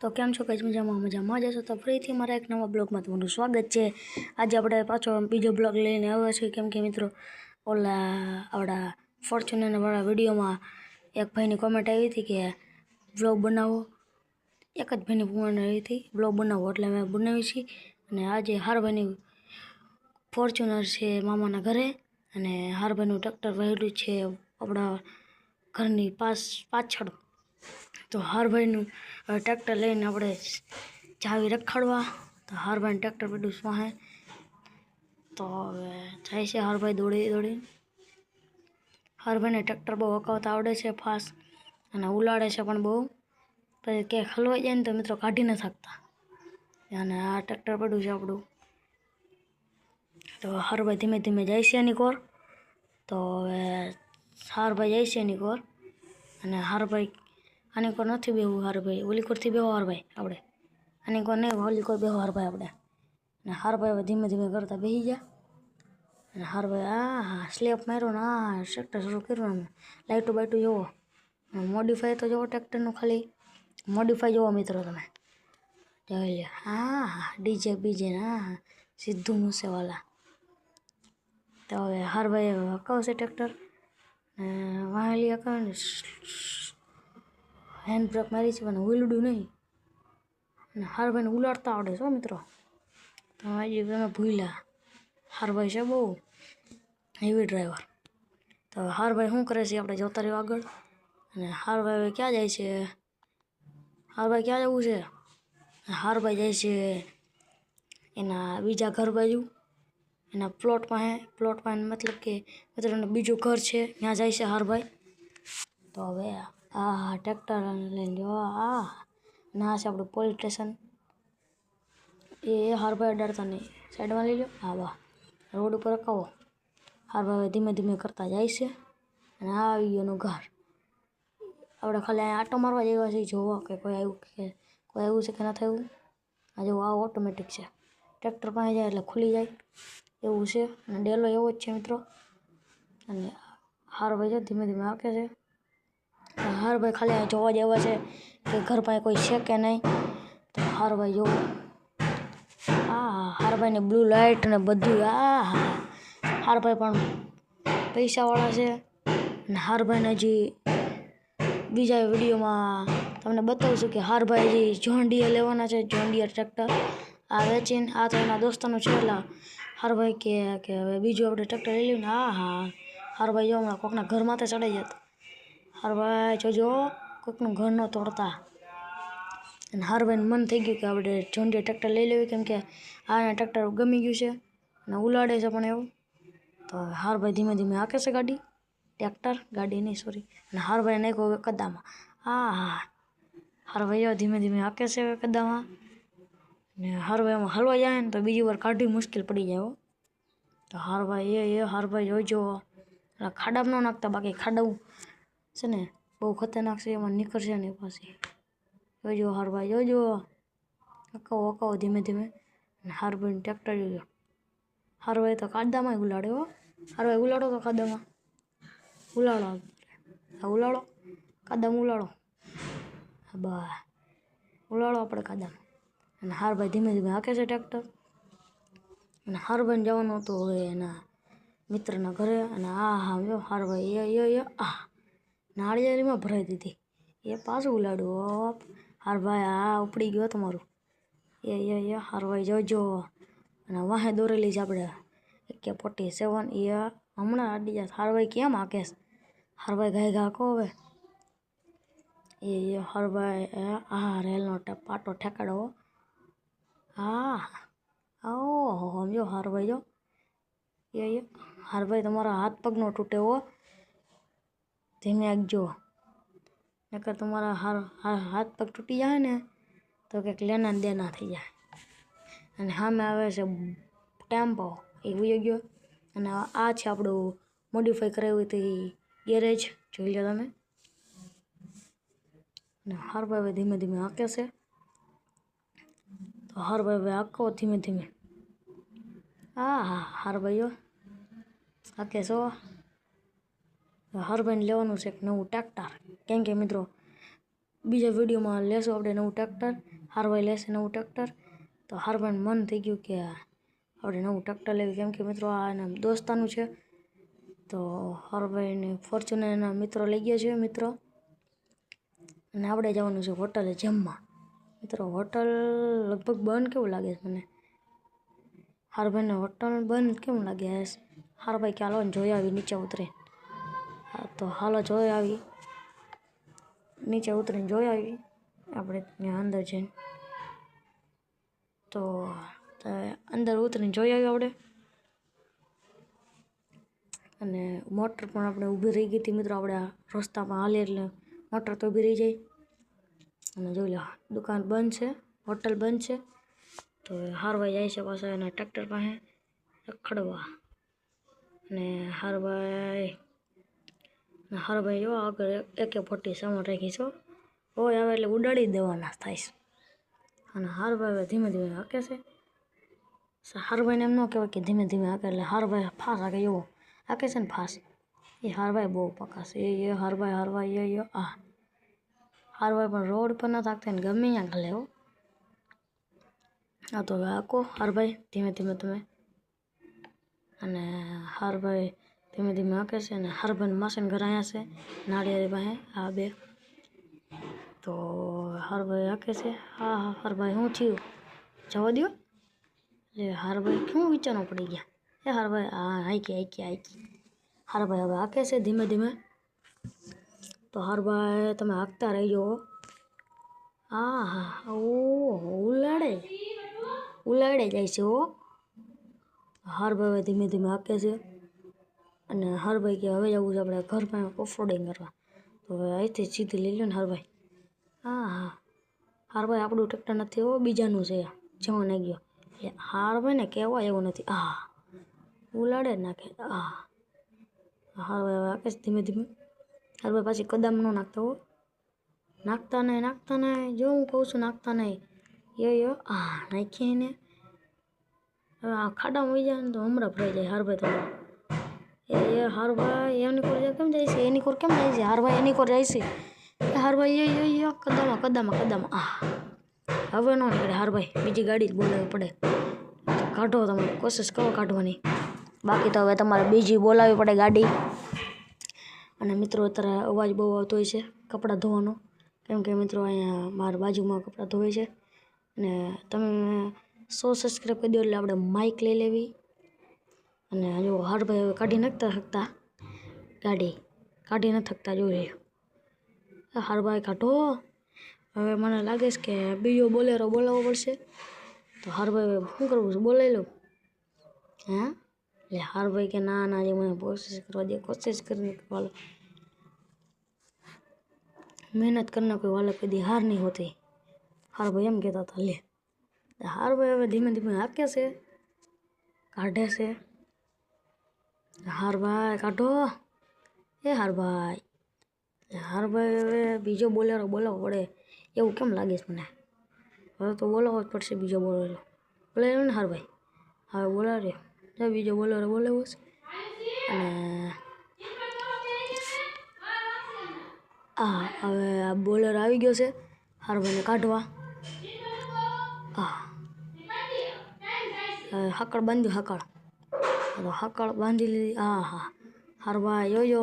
તો કેમ છો કઈ મજામાં જશો તો ફરીથી મારા એક નવા બ્લોગમાં તમારું સ્વાગત છે। આજે આપણે પાછો બીજો બ્લોગ લઈને આવ્યા છીએ, કેમ કે મિત્રો ઓલા આપણા ફોર્ચ્યુનરવાળા વિડીયોમાં એક ભાઈની કોમેન્ટ આવી હતી કે બ્લોગ બનાવો। એક જ ભાઈની કોમેન્ટ આવી હતી બ્લોગ બનાવો, એટલે મેં બનાવી છે। અને આજે હારભાઈની ફોર્ચ્યુનર છે મામાના ઘરે, અને હારભાઈનું ટ્રેક્ટર વહેલું છે આપણા ઘરની પાછળ। તો હારભાઈનું ટ્રેક્ટર લઈને આપણે જાવી રખાડવા। તો હારભાઈને ટ્રેક્ટર બધું વાહે, તો હવે જાય છે હારભાઈ દોડી। હારભાઈને ટ્રેક્ટર બહુ હકાવતા આવડે છે ફાસ્ટ, અને ઉલાડે છે પણ બહુ, પછી કે ખલવાઈ જાય ને તો મિત્રો કાઢી ન શકતા। અને આ ટ્રેક્ટર બધું છે આપણું। તો હારભાઈ ધીમે ધીમે જાય છે એની કોર। તો હવે હારભાઈ જાય છે એની કોર, અને હારભાઈ આની કોર નથી બેહવું હારભાઈ, ઓલી કોરથી બેહો હારભાઈ આપણે, આની કોર નહીં ઓલી કોર બેહો હારભાઈ આપણે। અને હારભાઈ હવે ધીમે ધીમે કરતા બેસી ગયા, અને હારભાઈ હા સ્લેપ માર્યો ને ટ્રેક્ટર શરૂ કર્યું। અમે લાઇટો બાઇટો જોવો, મોડિફાઈ તો જોવો ટ્રેક્ટરનું, ખાલી મોડિફાઈ જોવો મિત્રો તમે જોઈ લો। હા ડીજે બીજે હા સિદ્ધુ મૂસેવાલા। તો હવે હારભાઈ હકાવશે ટ્રેક્ટર, વાહેલી હકાવે ને હેન્ડ બ્રેક મારી છે પણ ઉલડું નહીં, અને હારભાઈને ઉલાડતા આવડે છો મિત્રો। તો આજે તમે ભૂલ્યા, હારભાઈ છે બહુ હેવી ડ્રાઈવર। તો હારભાઈ શું કરે છે આપણે જોતા રહ્યો આગળ। અને હારભાઈ હવે ક્યાં જાય છે, હારભાઈ ક્યાં જવું છે? હારભાઈ જાય છે એના બીજા ઘર બાજુ, એના પ્લોટ પાસે મતલબ કે મિત્રોનું બીજું ઘર છે, ત્યાં જાય છે હારભાઈ। તો હવે ટ્રેક્ટર લઈને જો ના છે આપણું પોલીસ સ્ટેશન। એ હારભાઈ અડાડતા નહીં, સાઈડમાં લઈ લો। હા વાહ, રોડ ઉપર રખાવો। હારભાઈ ધીમે ધીમે કરતા જાય છે, અને આવી ગયો એનું ઘર। આપણે ખાલી અહીંયા આટો મારવા જેવા છે, જોવો કે કોઈ આવ્યું છે કે નથી આવ્યું। આ જો આ ઓટોમેટિક છે, ટ્રેક્ટર પાસે જાય એટલે ખુલી જાય એવું છે, અને ડેલો એવો જ છે મિત્રો। અને હારભાઈ જો ધીમે ધીમે હાકે છે। હારભાઈ ખાલી જોવા જેવા છે કે ઘર પાસે કોઈ છે કે નહીં। તો હારભાઈ જોવો, હારભાઈને બ્લુ લાઇટ ને બધું, હારભાઈ પણ પૈસાવાળા છે। અને હારભાઈને હજી બીજા વિડીયોમાં તમને બતાવશું કે હારભાઈ હજી જોન ડીયર લેવાના છે, જોન ડીયર ટ્રેક્ટર વેચીને। આ તો એના દોસ્તાનું છે, એટલે હારભાઈ કે હવે બીજું આપણે ટ્રેક્ટર લઈ લઈએ ને। હારભાઈ જો હમણાં કોકના ઘર માથે ચડાઈ જતા, હારભાઈ જોજો કોઈકનું ઘર ન તોડતા। અને હારભાઈને મન થઈ ગયું કે આપણે જોન ડીયર ટ્રેક્ટર લઈ લેવું, કેમ કે આને ટ્રેક્ટર ગમી ગયું છે અને ઉલાડે છે પણ એવું। તો હારભાઈ ધીમે ધીમે હાકે છે ગાડી નહીં સોરી, અને હારભાઈ નાખ્યો કદામાં। હારભાઈ ધીમે ધીમે હાકે છે કદામાં, ને હારભાઈમાં હલવા જાય ને તો બીજી વાર કાઢવી મુશ્કેલ પડી જાય। તો હારભાઈ જોઈજો ખાડામાં ન નાખતા, બાકી ખાડાવું છે ને બહુ ખતરનાક છે, એમાં નીકળશે ને પાછી જોઈજો હારભાઈ જોઈજો। હકાવો ધીમે ધીમે, અને હારભાઈનું ટ્રેક્ટર જોજો। હારભાઈ તો કાદામાં ઉલાડે હો, હારભાઈ ઉલાડો તો કાદામાં ઉલાડો કાદામાં ઉલાડો, બસ ઉલાડો આપણે કાદામાં। અને હારભાઈ ધીમે ધીમે હાકે છે ટ્રેક્ટર, અને હારભાઈને જવાનું હતું હવે એના મિત્રના ઘરે। અને જો હારભાઈ નાળિયેરીમાં ભરાઈ દીધી, એ પાછું ઉલાડ્યું હારભાઈ, ઉપડી ગયો તમારું હારભાઈ જોજો। અને વાહે દોરેલી છે આપણે AK-47, એ હમણાં અડી જાય। હારભાઈ કેમ હાકે છે, હારભાઈ ગાય હાકો હવે હારભાઈ રેલનો પાટો ઠેકાડો। સમજો હારભાઈ જો હારભાઈ તમારા હાથ પગ નો તૂટે હો, ધીમે આગજો, નકર તમારા હાથ પગ તૂટી જાય ને તો કંઈક લેના દેના થઈ જાય। અને સામે આવે છે ટેમ્પો, એક વયો ગયો। અને આ છે આપણું મોડિફાઈ કરાવ્યું હતું ગેરેજ, જોઈ લો તમે। અને હારભાઈ હવે ધીમે ધીમે હાકે છે। તો હારભાઈ હવે હાકો ધીમે ધીમે, હારભાઈઓ હાકે છો। હારભાઈને લેવાનું છે એક નવું ટ્રેક્ટર, કેમ કે મિત્રો બીજા વિડીયોમાં લેશું આપણે નવું ટ્રેક્ટર, હારભાઈ લેશે નવું ટ્રેક્ટર. તો હારભાઈને મન થઈ ગયું કે આપણે નવું ટ્રેક્ટર લેવું, કેમ કે મિત્રો આ એના દોસ્તાનું છે. તો હારભાઈને ફોર્ચ્યુનરના મિત્રો લઈ ગયા છે મિત્રો, અને આપણે જવાનું છે હોટલે જમવા. મિત્રો હોટલ લગભગ બંધ કેવું લાગે છે મને, હારભાઈને હોટલ બંધ કેમ લાગે? હારભાઈ કે હાલો જોઈ આવી નીચે ઉતરે. હા તો હાલો જોઈ આવી, નીચે ઉતરીને જોઈ આવી આપણે ત્યાં અંદર જઈને. તો અંદર ઉતરીને જોઈ આવી આપણે, અને મોટર પણ આપણે ઊભી રહી ગઈ હતી મિત્રો. આપણે આ રસ્તામાં હાલીએ એટલે મોટર તો ઊભી રહી જાય. અને જોઈ લો દુકાન બંધ છે, હોટલ બંધ છે. તો હારભાઈ જાય છે પાછા એના ટ્રેક્ટર પાસે રખડવા. અને હારભાઈ જો આગળ AK-40 સામાન રાખી છો, હોય આવે એટલે ઉડાડી દેવાના થાય છે. અને હારભાઈ ધીમે ધીમે હાકે છે. હારભાઈને એમ ન કહેવાય કે ધીમે ધીમે હાકે, એટલે હારભાઈ ફાસ હાકે એવો હાકે છે ને ફાસ. એ હારભાઈ બહુ પકા છે. એ હારભાઈ આ હારભાઈ પણ રોડ પર ના થાકતા ને ગમે ત્યાં ગલે હો. હા તો હવે હાકો હારભાઈ ધીમે ધીમે તમે. અને હારભાઈ ધીમે ધીમે હાકે છે. અને હારભાઈને માસીને ઘર અહીંયા છે નાળિયેરી પાસે આ બે. તો હારભાઈ હાકે છે. હા હારભાઈ શું થયું જવા દો. એટલે હારભાઈ શું વિચારવા પડી ગયા? એ હારભાઈ હા હાકી. હારભાઈ હવે હાકે છે ધીમે ધીમે. તો હારભાઈ તમે હાંકતા રહીજો. હા ઉલાડે જાય છે હો. હારભાઈ ધીમે ધીમે હાકે છે. અને હારભાઈ કે હવે જવું છે આપણે ઘર પાસે ઓફરોડિંગ કરવા. તો હવે અહીંથી સીધી લઈ લો ને હારભાઈ. હા હારભાઈ આપણું ટ્રેક્ટર નથી હો, બીજાનું છે જવા નહીં ગયો. એટલે હારભાઈને કહેવાય એવું નથી. ઉલાડે જ નાખે. હારભાઈ હવે હાકે છે ધીમે ધીમે. હારભાઈ પાછી કદમ ન નાખતા હો, નાખતા નહીં જો હું કહું છું નાખતા નહીં. નાખીએ ને હવે આ ખાડામાં વહી જાય ને તો હમણાં ભરાઈ જાય. હારભાઈ તમારા હારભાઈ એની કોર કેમ જાય છે? એની કોર કેમ જાય છે? હારભાઈ એની કોર જાય છે. હારભાઈ કદમ. હવે ન નીકળે હારભાઈ, બીજી ગાડી જ બોલાવવી પડે. કાઢો તમે, કોશિશ કરો કાઢવાની. બાકી તો હવે તમારે બીજી બોલાવવી પડે ગાડી. અને મિત્રો અત્યારે અવાજ બહુ આવતો હોય છે કપડાં ધોવાનો, કેમ કે મિત્રો અહીંયા મારા બાજુમાં કપડાં ધોવે છે. અને તમે 100 સબસ્ક્રાઈબ કરી દો એટલે આપણે માઇક લઈ લેવી. અને જો હારભાઈ હવે કાઢી નથી શકતા ગાડી, કાઢી નથી શકતા. જોઈ લો હારભાઈ કાઢો. હવે મને લાગે છે કે બીજો બોલેરો બોલાવવો પડશે. તો હારભાઈ શું કરવું છે બોલાવી લો. એટલે હારભાઈ કે ના જે મને કોશિશ કરવા દે, કોશિશ કરીને વાલો મહેનત કરીને કોઈ વાલો કદી હાર નહીં હોતી. હારભાઈ એમ કહેતા હતા. લે હારભાઈ હવે ધીમે ધીમે હાકે છે, કાઢે છે. હારભાઈ કાઢો. હારભાઈ હવે બીજો બોલેરો બોલાવવો પડે એવું કેમ લાગે છે મને. હવે તો બોલાવવો જ પડશે બીજો બોલેરો. બોલાવ્યો ને હારભાઈ, હવે બોલાવ્યો બીજો બોલેરો બોલાવ્યો છે. અને હવે આ બોલેરો આવી ગયો છે હારભાઈને કાઢવા. હાકળ બાંધ્યું, હાકળ બાંધી લીધી. હારભાઈ જોજો.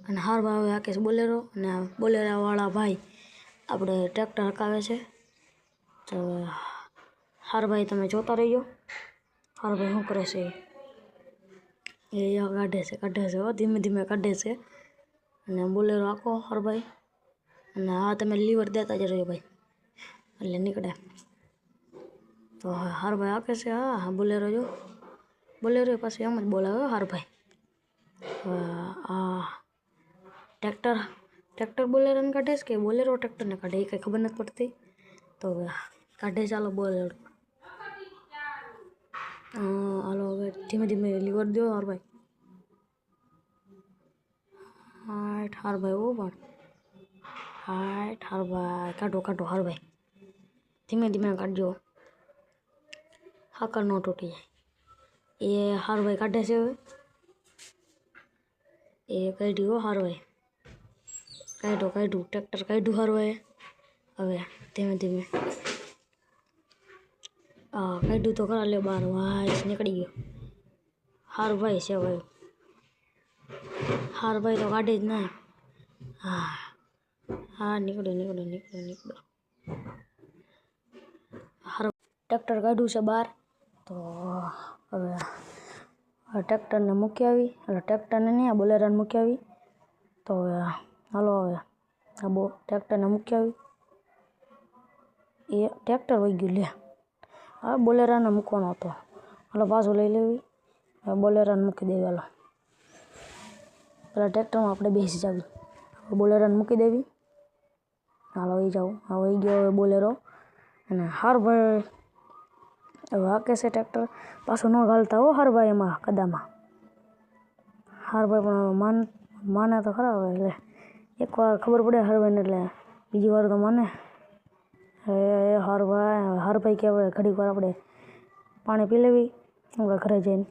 અને હારભાઈ હવે હાકે છે બોલેરો. અને બોલેરાવાળા ભાઈ આપણે ટ્રેક્ટર હકાવે છે. તો હારભાઈ તમે જોતા રહીજો હારભાઈ શું કરે છે. એ કાઢે છે ધીમે ધીમે કાઢે છે. અને બોલેરો હાકો હારભાઈ. અને તમે લીવર દેતા જ રહેજો ભાઈ, એટલે નીકળે. તો હારભાઈ હાકે છે. બોલેરો જો બોલેરો પાસે એમ જ બોલાવે હારભાઈ. ટ્રેક્ટર બોલેરોને કાઢે છે કે બોલેરો ટ્રેક્ટરને કાઢે એ કંઈ ખબર નથી પડતી. તો કાઢે ચાલો બોલેરો. હાલો હવે ધીમે ધીમે લીવર દો હારભાઈ. હારભાઈ પણ હારભાઈ કાઢો હારભાઈ, ધીમે ધીમે કાઢજો, હાકર ન તૂટી જાય. એ હારભાઈ કાઢે છે હવે. એ કાઢ્યો હારભાઈ. કાઢ્યું ટ્રેક્ટર કાઢ્યું હરવાએ. હવે ધીમે ધીમે કાઢ્યું તો ખરા લે બહાર. વાઈસ નીકળી ગયો. હારભાઈ છે ભાઈ. હારભાઈ તો કાઢે જ ના. હા નીકળ્યો. હાર ટ્રેક્ટર કાઢ્યું છે બહાર. તો હવે ટ્રેક્ટરને મૂકી આવી. એટલે ટ્રેક્ટરને નહીં, આ બોલેરાને મૂકી આવી. તો હવે હાલો હવે આ ટ્રેક્ટરને મૂકી આવી. એ ટ્રેક્ટર વહી ગયું લે. હવે બોલેરાને મૂકવાનો હતો. હાલો પાછું લઈ લેવી. હવે બોલેરાને મૂકી દેવી. હાલો પેલા ટ્રેક્ટરમાં આપણે બેસી જાવી. બોલેરાને મૂકી દેવી. હાલો વહી જાઉં. હા વહી ગયો હવે બોલેરો. અને હારભાઈ હવે હાકે છે ટ્રેક્ટર. પાછું ન ઘાલતા હો હારભાઈ એમાં કદામાં. હારભાઈ પણ માને તો ખરા હવે. એટલે એકવાર ખબર પડે હારભાઈને એટલે બીજી વાર તો માને. હારભાઈ કે હવે ઘડીક વાર આપણે પાણી પી લેવી આપણે ઘરે જઈને.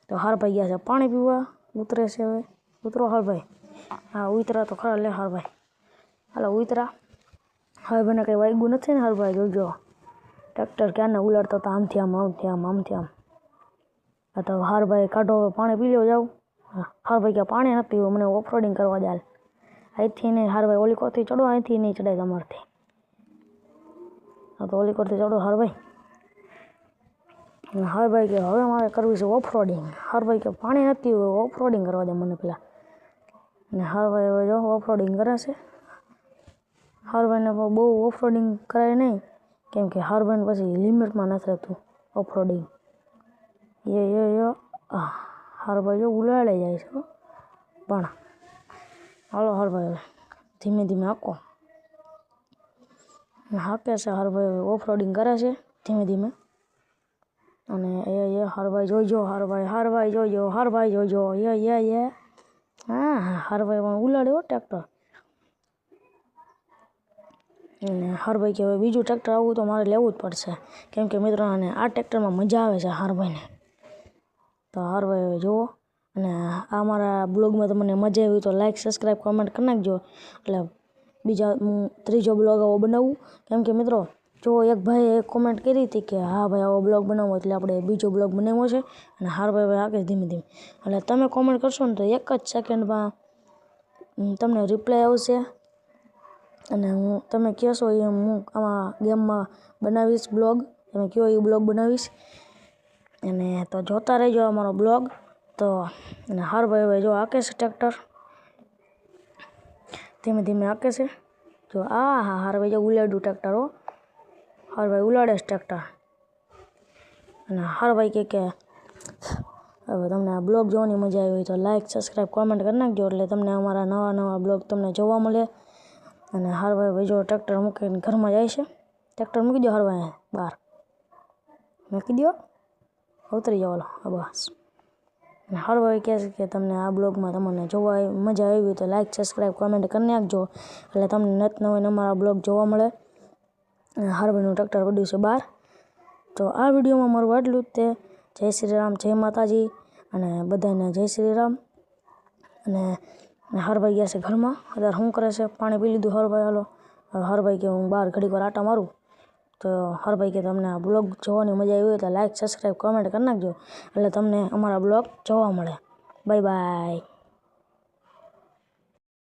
તો હારભાઈ ગયા છે પાણી પીવા. ઉતરે છે હવે. ઉતરો હારભાઈ. હા ઉતરા તો ખરા લે હારભાઈ. હાલો ઉતરા. હારભાઈને કંઈ વાગ્યું નથી ને હારભાઈ? જોજો ટ્રેક્ટર ક્યાંને ઉલાડતો હતો આમથી આમ. આ તો હારભાઈ કાઢો હવે પાણી પી લો જાઉં. હારભાઈ કે પાણી નથી પીવું, મને ઓફરોડિંગ કરવા દે. અહીંથી નહીં હારભાઈ, ઓલી કોરથી ચડો. અહીંથી નહીં ચડાય તમારથી. હા તો ઓલી કોરથી ચડો હારભાઈ. હારભાઈ કે હવે મારે કરવી છે ઓફરોડિંગ. હારભાઈ કે પાણી નથી પીવું, ઓફરોડિંગ કરવા દે મને પેલા. અને હારભાઈ હવે જો ઓફરોડિંગ કરે છે. હારભાઈને બહુ ઓફરોડિંગ કરાય નહીં, કેમ કે હારભાઈને પછી લિમિટમાં નથી રહેતું ઓફરોડિંગ. હારભાઈ જો ઉલાળે જાય છે પણ. હાલો હારભાઈ ધીમે ધીમે હાકો. હાકે છે હારભાઈ, ઓફરોડિંગ કરે છે ધીમે ધીમે. અને હારભાઈ જોઈજો. હારભાઈ જોઈજો. હા હારભાઈ પણ ઉલાડ્યો ટ્રેક્ટર. અને હારભાઈ કે હવે બીજું ટ્રેક્ટર આવવું તો મારે લેવું જ પડશે, કેમ કે મિત્રોને આ ટ્રેક્ટરમાં મજા આવે છે હારભાઈને. તો હારભાઈ હવે જુઓ. અને આ મારા બ્લોગમાં તમને મજા આવી તો લાઈક, સબસ્ક્રાઈબ, કોમેન્ટ કરી નાખજો. એટલે ત્રીજો બ્લોગ આવો બનાવું. કેમ કે મિત્રો જો એક ભાઈએ કોમેન્ટ કરી હતી કે હા ભાઈ આવો બ્લોગ બનાવો, એટલે આપણે બીજો બ્લોગ બનાવ્યો છે. અને હારભાઈ હવે આગળ ધીમે ધીમે. એટલે તમે કોમેન્ટ કરશો ને તો એક જ સેકન્ડમાં તમને રિપ્લાય આવશે. અને તમે કહેશો એ હું આમાં ગેમમાં બનાવીશ બ્લોગ. તમે કહો એ બ્લોગ બનાવીશ. અને તો જોતા રહેજો અમારો બ્લોગ. તો અને હારભાઈ હવે જો હાકે છે ટ્રેક્ટર. ધીમે ધીમે હાકે છે. જો હારભાઈ જો ઉલાડ્યું ટ્રેક્ટર. હારભાઈ ઉલાડે છે ટ્રેક્ટર. અને હારભાઈ કે હવે તમને આ બ્લોગ જોવાની મજા આવી તો લાઈક, સબસ્ક્રાઈબ, કોમેન્ટ કરી નાખજો. એટલે તમને અમારા નવા બ્લોગ તમને જોવા મળે. અને હારભાઈ જો ટ્રેક્ટર મૂકીને ઘરમાં જાય છે. ટ્રેક્ટર મૂકી દો હારભાઈ બહાર. મૂકી દો. ઉતરી જાઓ બસ. અને હારભાઈ કહે છે કે તમને આ બ્લોગમાં તમને જોવા મજા આવી તો લાઈક, સબસ્ક્રાઈબ, કોમેન્ટ કરી નાખજો. એટલે તમને નવા અમારા બ્લોગ જોવા મળે. અને હારભાઈનું ટ્રેક્ટર પડ્યું છે બહાર. તો આ વિડીયોમાં મારું આટલું જ તે. જય શ્રી રામ, જય માતાજી. અને બધાને જય શ્રી રામ. અને હારભાઈ ગયા છે ઘરમાં. અત્યારે શું કરે છે? પાણી પી લીધું હારભાઈ. હાલો હારભાઈ કે હું બહાર ઘડીક વાર આટા મારું. તો હારભાઈ કે તમને આ બ્લોગ જોવાની મજા આવી હોય તો લાઈક, સબસ્ક્રાઈબ, કોમેન્ટ કરી નાખજો. એટલે તમને અમારા બ્લોગ જોવા મળે. Bye bye.